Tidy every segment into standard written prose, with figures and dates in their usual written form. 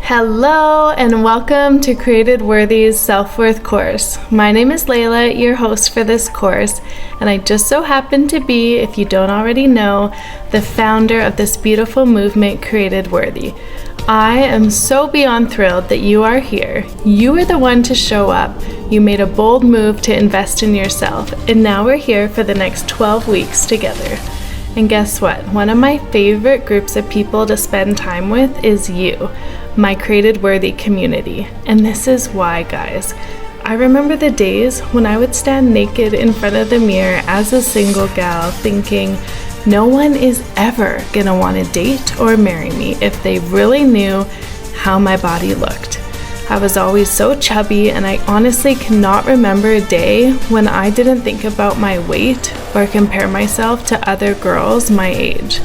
Hello and welcome to Created Worthy's Self-Worth course. My name is Layla, your host for this course, and I just so happen to be, if you don't already know, the founder of this beautiful movement, Created Worthy. I am so beyond thrilled that you are here. You are the one to show up. You made a bold move to invest in yourself, and now we're here for the next 12 weeks together. And guess what? One of my favorite groups of people to spend time with is you, my Created Worthy community. And this is why, guys. I remember the days when I would stand naked in front of the mirror as a single gal thinking, no one is ever gonna want to date or marry me if they really knew how my body looked. I was always so chubby, and I honestly cannot remember a day when I didn't think about my weight or compare myself to other girls my age.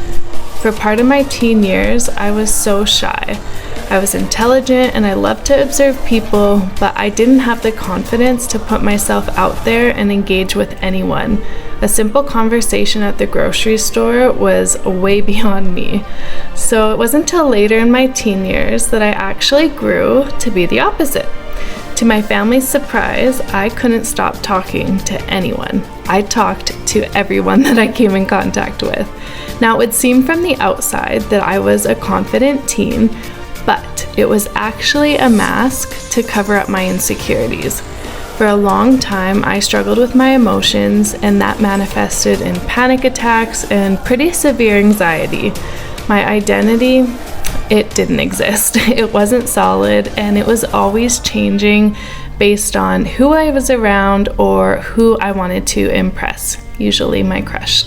For part of my teen years, I was so shy. I was intelligent and I loved to observe people, but I didn't have the confidence to put myself out there and engage with anyone. A simple conversation at the grocery store was way beyond me. So it wasn't until later in my teen years that I actually grew to be the opposite. To my family's surprise, I couldn't stop talking to anyone. I talked to everyone that I came in contact with. Now, it would seem from the outside that I was a confident teen, but it was actually a mask to cover up my insecurities. For a long time, I struggled with my emotions, and that manifested in panic attacks and pretty severe anxiety. My identity, it didn't exist. It wasn't solid, and it was always changing based on who I was around or who I wanted to impress, usually my crush.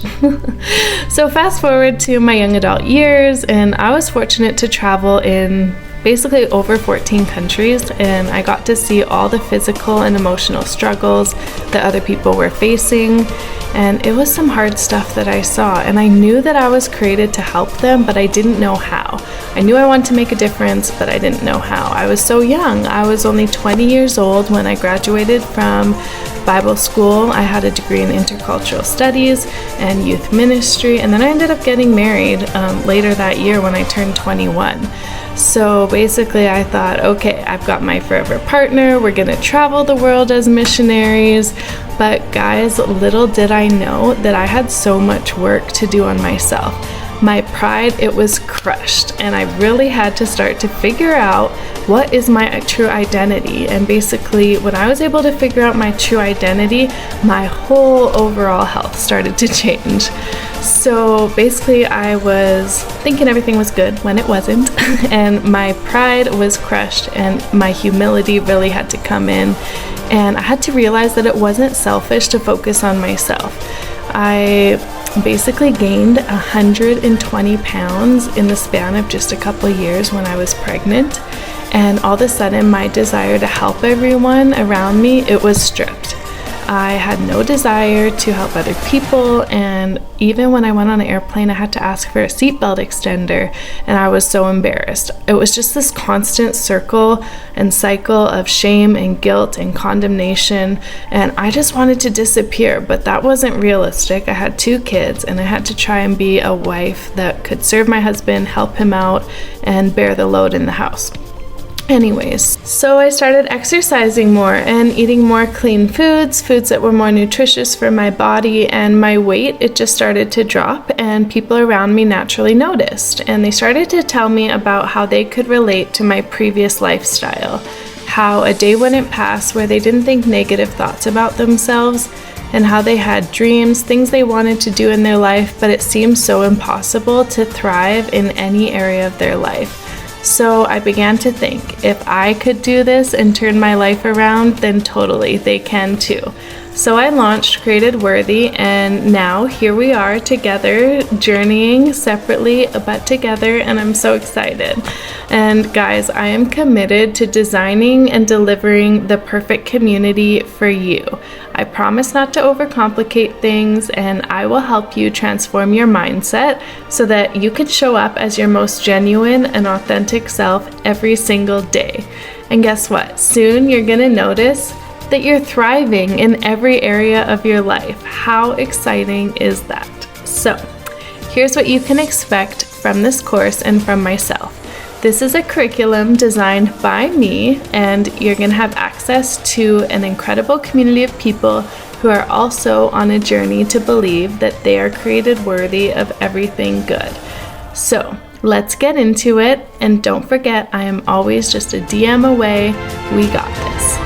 So fast forward to my young adult years, and I was fortunate to travel in basically over 14 countries, and I got to see all the physical and emotional struggles that other people were facing, and it was some hard stuff that I saw, and I knew that I was created to help them, but I didn't know how. I knew I wanted to make a difference, but I didn't know how. I was so young. I was only 20 years old when I graduated from Bible school. I had a degree in intercultural studies and youth ministry, and then I ended up getting married later that year when I turned 21. So basically I thought, okay, I've got my forever partner, we're gonna travel the world as missionaries. But guys, little did I know that I had so much work to do on myself. My pride, it was crushed, and I really had to start to figure out what is my true identity. And basically, when I was able to figure out my true identity, my whole overall health started to change. So basically, I was thinking everything was good when it wasn't, and my pride was crushed, and my humility really had to come in, and I had to realize that it wasn't selfish to focus on myself. I basically gained 120 pounds in the span of just a couple of years when I was pregnant, and all of a sudden my desire to help everyone around me, it was stripped. I had no desire to help other people, and even when I went on an airplane, I had to ask for a seatbelt extender, and I was so embarrassed. It was just this constant circle and cycle of shame and guilt and condemnation, and I just wanted to disappear, but that wasn't realistic. I had 2 kids, and I had to try and be a wife that could serve my husband, help him out, and bear the load in the house. Anyways, so I started exercising more and eating more clean foods that were more nutritious for my body, and my weight, it just started to drop, and people around me naturally noticed, and they started to tell me about how they could relate to my previous lifestyle, how a day wouldn't pass where they didn't think negative thoughts about themselves, and how they had dreams, things they wanted to do in their life, but it seemed so impossible to thrive in any area of their life. So I began to think, if I could do this and turn my life around, then totally, they can too. So I launched Created Worthy, and now here we are together, journeying separately but together, and I'm so excited. And guys, I am committed to designing and delivering the perfect community for you. I promise not to overcomplicate things, and I will help you transform your mindset so that you can show up as your most genuine and authentic self every single day. And guess what? Soon you're gonna notice that you're thriving in every area of your life. How exciting is that? So, here's what you can expect from this course and from myself. This is a curriculum designed by me, and you're going to have access to an incredible community of people who are also on a journey to believe that they are created worthy of everything good. So let's get into it, and don't forget, I am always just a DM away. We got this.